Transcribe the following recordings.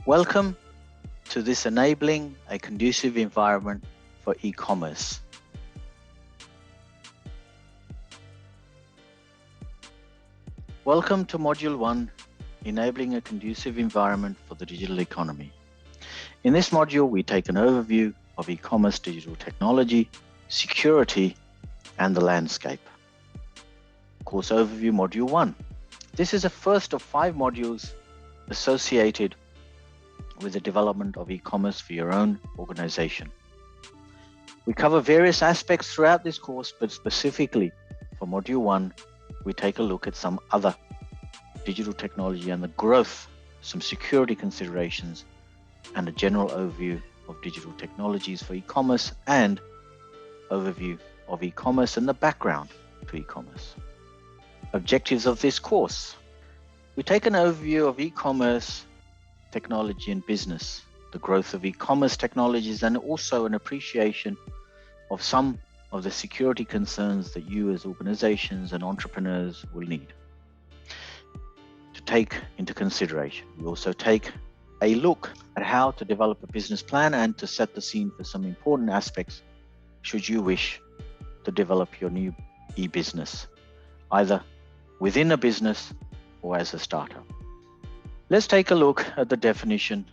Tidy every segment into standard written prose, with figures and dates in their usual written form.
Welcome to this enabling a conducive environment for e-commerce. Welcome to Module 1, enabling a conducive environment for the digital economy. In this module, we take an overview of e-commerce digital technology, security, and the landscape. Course Overview Module 1. This is a first of 5 modules associated with the development of e-commerce for your own organization. We cover various aspects throughout this course, but specifically for Module 1, we take a look at some other digital technology and the growth, some security considerations, and a general overview of digital technologies for e-commerce and overview of e-commerce and the background to e-commerce. Objectives of this course. We take an overview of e-commerce technology and business, the growth of e-commerce technologies, and also an appreciation of some of the security concerns that you as organizations and entrepreneurs will need to take into consideration. We also take a look at how to develop a business plan and to set the scene for some important aspects should you wish to develop your new e-business, either within a business or as a startup. Let's take a look at the definition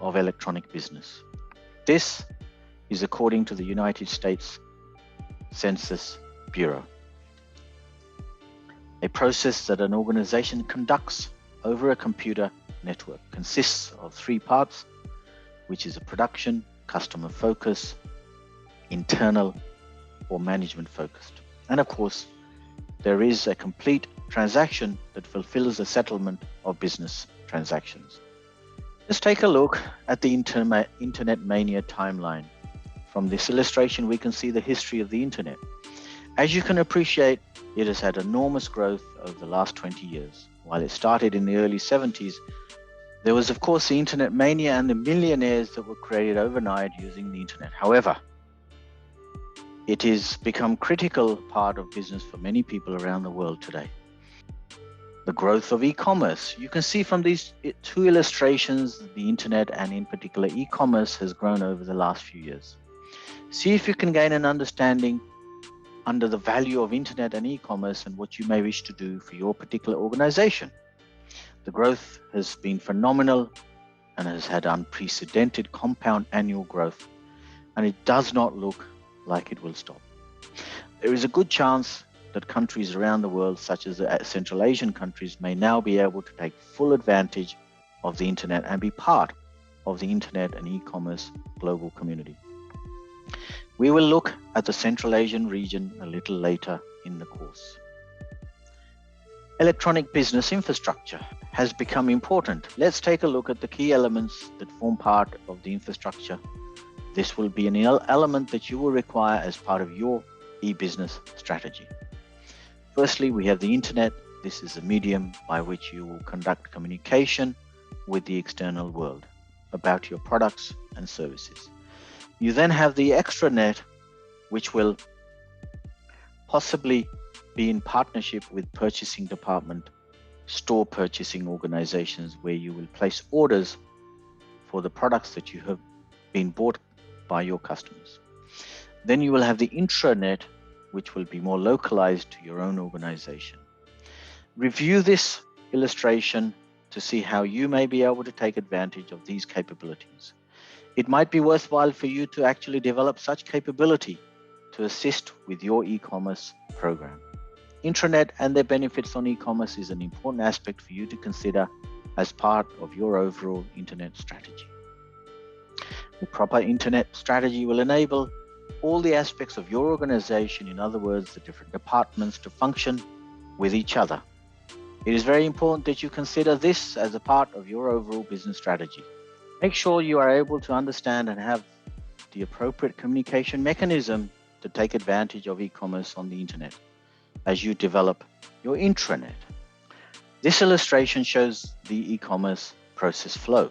of electronic business. This is according to the United States Census Bureau. A process that an organization conducts over a computer network consists of 3 parts, which is a production, customer focus, internal or management focused. And of course, there is a complete transaction that fulfills the settlement of business transactions. Let's take a look at the Internet Mania timeline. From this illustration, we can see the history of the Internet. As you can appreciate, it has had enormous growth over the last 20 years. While it started in the early 70s, there was of course the Internet Mania and the millionaires that were created overnight using the Internet. However, it has become a critical part of business for many people around the world today. The growth of e-commerce. You can see from these 2 illustrations, the Internet and in particular e-commerce has grown over the last few years. See if you can gain an understanding under the value of Internet and e-commerce and what you may wish to do for your particular organization. The growth has been phenomenal and has had unprecedented compound annual growth, and it does not look like it will stop. There is a good chance that countries around the world, such as the Central Asian countries, may now be able to take full advantage of the Internet and be part of the Internet and e-commerce global community. We will look at the Central Asian region a little later in the course. Electronic business infrastructure has become important. Let's take a look at the key elements that form part of the infrastructure. This will be an element that you will require as part of your e-business strategy. Firstly, we have the Internet. This is the medium by which you will conduct communication with the external world about your products and services. You then have the extranet, which will possibly be in partnership with purchasing department, store purchasing organizations, where you will place orders for the products that you have been bought by your customers. Then you will have the intranet, which will be more localized to your own organization. Review this illustration to see how you may be able to take advantage of these capabilities. It might be worthwhile for you to actually develop such capability to assist with your e-commerce program. Intranet and their benefits on e-commerce is an important aspect for you to consider as part of your overall Internet strategy. The proper Internet strategy will enable all the aspects of your organization, in other words, the different departments, to function with each other. It is very important that you consider this as a part of your overall business strategy. Make sure you are able to understand and have the appropriate communication mechanism to take advantage of e-commerce on the Internet as you develop your intranet. This illustration shows the e-commerce process flow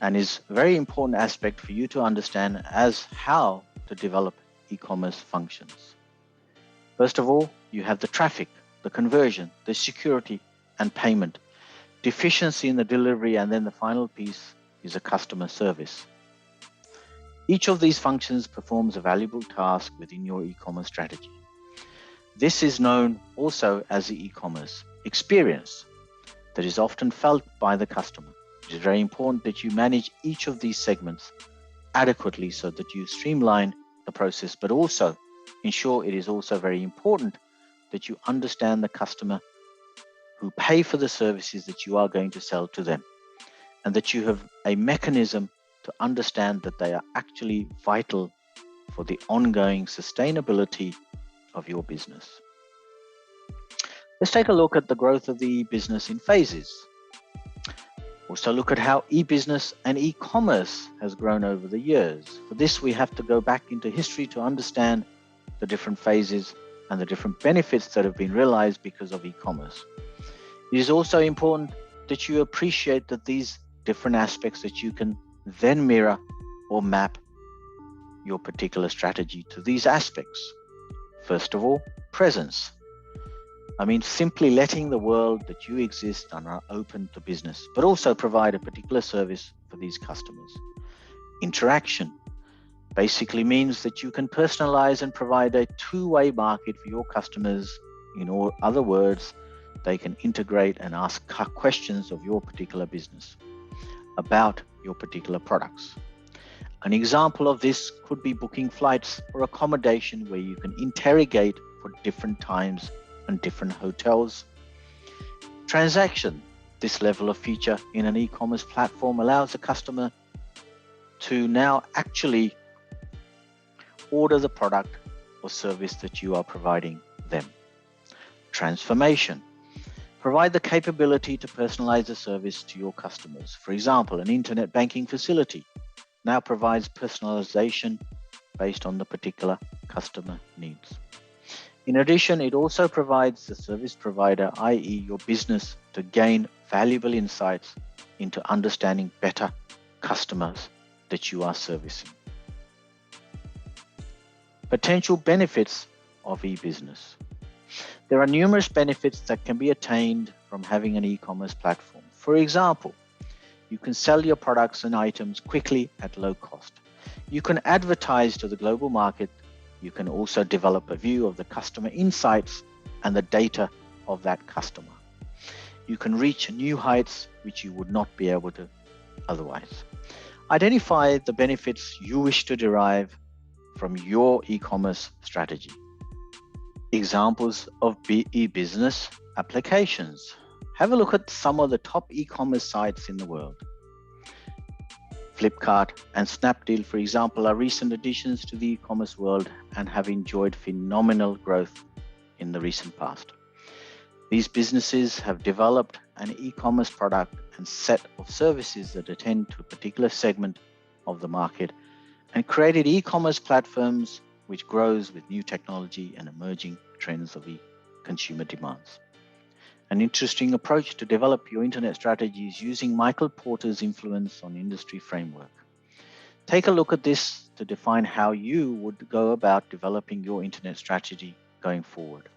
and is a very important aspect for you to understand as how to develop e-commerce functions. First of all, you have the traffic, the conversion, the security and payment, deficiency in the delivery, and then the final piece is a customer service. Each of these functions performs a valuable task within your e-commerce strategy. This is known also as the e-commerce experience that is often felt by the customer. It is very important that you manage each of these segments adequately so that you streamline the process, but also ensure it is also very important that you understand the customer who pay for the services that you are going to sell to them, and that you have a mechanism to understand that they are actually vital for the ongoing sustainability of your business. Let's take a look at the growth of the e-business in phases. Also look at how e-business and e-commerce has grown over the years. For this, we have to go back into history to understand the different phases and the different benefits that have been realized because of e-commerce. It is also important that you appreciate that these different aspects that you can then mirror or map your particular strategy to these aspects. First of all, presence. I mean, simply letting the world that you exist and are open to business, but also provide a particular service for these customers. Interaction basically means that you can personalize and provide a two-way market for your customers. In other words, they can integrate and ask questions of your particular business about your particular products. An example of this could be booking flights or accommodation where you can interrogate for different times and different hotels. Transaction. This level of feature in an e-commerce platform allows the customer to now actually order the product or service that you are providing them. Transformation. Provide the capability to personalize the service to your customers. For example, an internet banking facility now provides personalization based on the particular customer needs. In addition, it also provides the service provider, i.e. your business, to gain valuable insights into understanding better customers that you are servicing. Potential benefits of e-business. There are numerous benefits that can be attained from having an e-commerce platform. For example, you can sell your products and items quickly at low cost. You can advertise to the global market. You can also develop a view of the customer insights and the data of that customer. You can reach new heights which you would not be able to otherwise. Identify the benefits you wish to derive from your e-commerce strategy. Examples of e-business applications. Have a look at some of the top e-commerce sites in the world. Flipkart and Snapdeal, for example, are recent additions to the e-commerce world and have enjoyed phenomenal growth in the recent past. These businesses have developed an e-commerce product and set of services that attend to a particular segment of the market and created e-commerce platforms which grows with new technology and emerging trends of consumer demands. An interesting approach to develop your internet strategy is using Michael Porter's influence on industry framework. Take a look at this to define how you would go about developing your internet strategy going forward.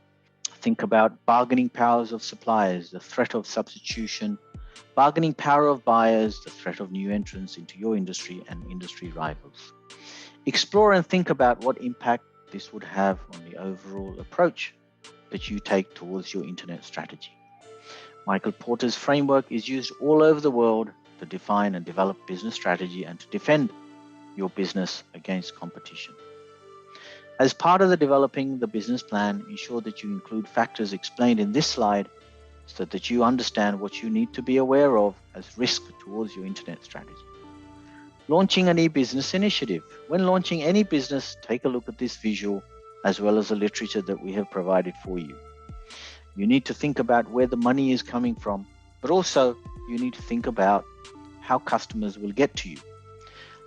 Think about bargaining powers of suppliers, the threat of substitution, bargaining power of buyers, the threat of new entrants into your industry and industry rivals. Explore and think about what impact this would have on the overall approach that you take towards your internet strategy. Michael Porter's framework is used all over the world to define and develop business strategy and to defend your business against competition. As part of developing the business plan, ensure that you include factors explained in this slide so that you understand what you need to be aware of as risk towards your internet strategy. Launching an e-business initiative. When launching any business, take a look at this visual as well as the literature that we have provided for you. You need to think about where the money is coming from, but also you need to think about how customers will get to you,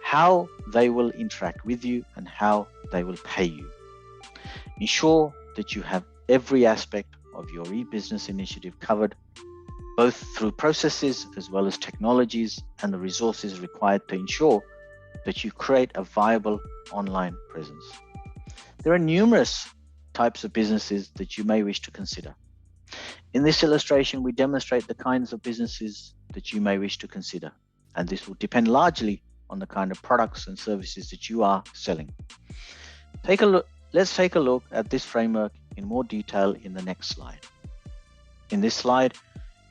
how they will interact with you, and how they will pay you. Ensure that you have every aspect of your e-business initiative covered, both through processes as well as technologies and the resources required to ensure that you create a viable online presence. There are numerous types of businesses that you may wish to consider. In this illustration, we demonstrate the kinds of businesses that you may wish to consider. and this will depend largely on the kind of products and services that you are selling. Let's take a look at this framework in more detail in the next slide. In this slide,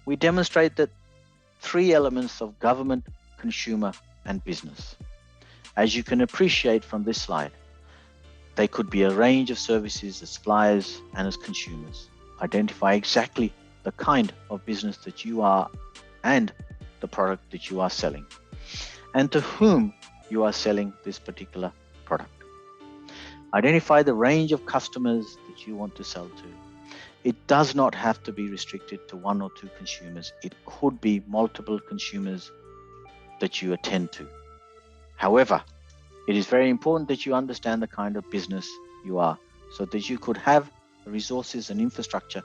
we demonstrate that three elements of government, consumer, and business. As you can appreciate from this slide, they could be a range of services as suppliers and as consumers. Identify exactly the kind of business that you are and the product that you are selling, and to whom you are selling this particular product. Identify the range of customers that you want to sell to. It does not have to be restricted to one or two consumers. It could be multiple consumers that you attend to. However, it is very important that you understand the kind of business you are so that you could have the resources and infrastructure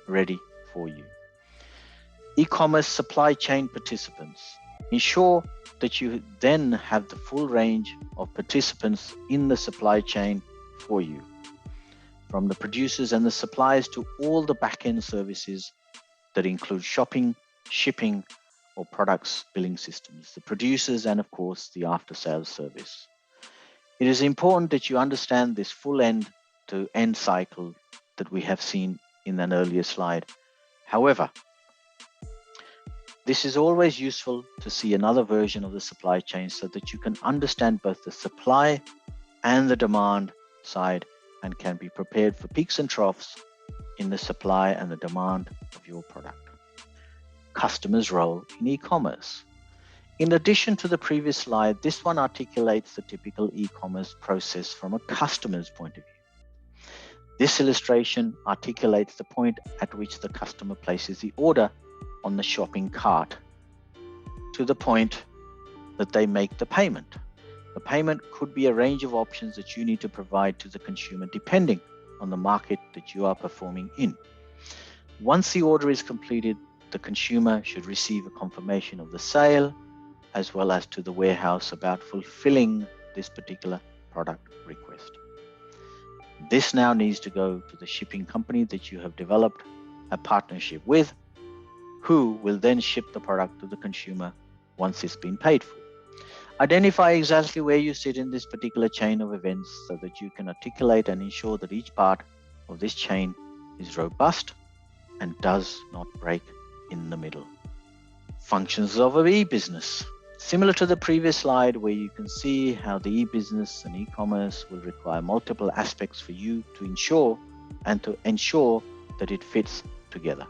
ready for you. E-commerce supply chain participants. Ensure that you then have the full range of participants in the supply chain for you, from the producers and the suppliers to all the back-end services that include shopping, shipping, or products billing systems, the producers, and of course the after-sales service. It is important that you understand this full end-to-end cycle that we have seen in an earlier slide. However, this is always useful to see another version of the supply chain so that you can understand both the supply and the demand side and can be prepared for peaks and troughs in the supply and the demand of your product. Customer's role in e-commerce. In addition to the previous slide, this one articulates the typical e-commerce process from a customer's point of view. This illustration articulates the point at which the customer places the order on the shopping cart to the point that they make the payment. The payment could be a range of options that you need to provide to the consumer depending on the market that you are performing in. Once the order is completed, the consumer should receive a confirmation of the sale as well as to the warehouse about fulfilling this particular product request. This now needs to go to the shipping company that you have developed a partnership with, who will then ship the product to the consumer once it's been paid for. Identify exactly where you sit in this particular chain of events so that you can articulate and ensure that each part of this chain is robust and does not break in the middle. Functions of an e-business. Similar to the previous slide where you can see how the e-business and e-commerce will require multiple aspects for you to ensure that it fits together.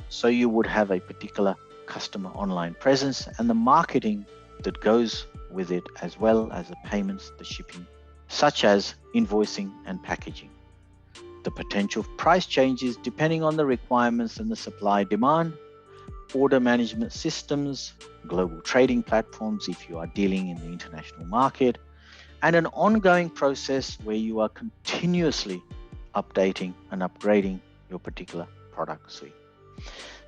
So you would have a particular customer online presence and the marketing that goes with it, as well as the payments, the shipping, such as invoicing and packaging. The potential price changes depending on the requirements and the supply demand, order management systems, global trading platforms if you are dealing in the international market, and an ongoing process where you are continuously updating and upgrading your particular product suite.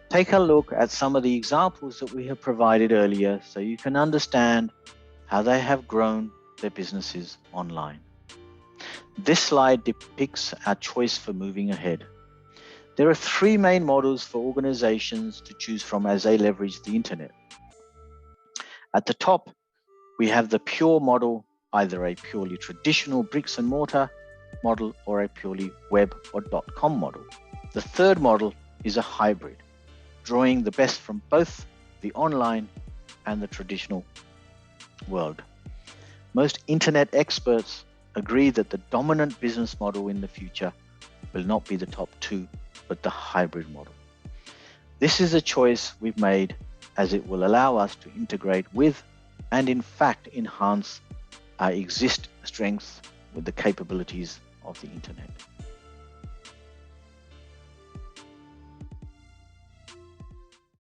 Take a look at some of the examples that we have provided earlier so you can understand how they have grown their businesses online. This slide depicts our choice for moving ahead. There are three main models for organizations to choose from as they leverage the internet. At the top, we have the pure model, either a purely traditional bricks and mortar model or a purely web or .com model. The third model is a hybrid, drawing the best from both the online and the traditional world. Most internet experts agree that the dominant business model in the future will not be the top two, but the hybrid model. This is a choice we've made as it will allow us to integrate with and in fact enhance our existing strengths with the capabilities of the internet.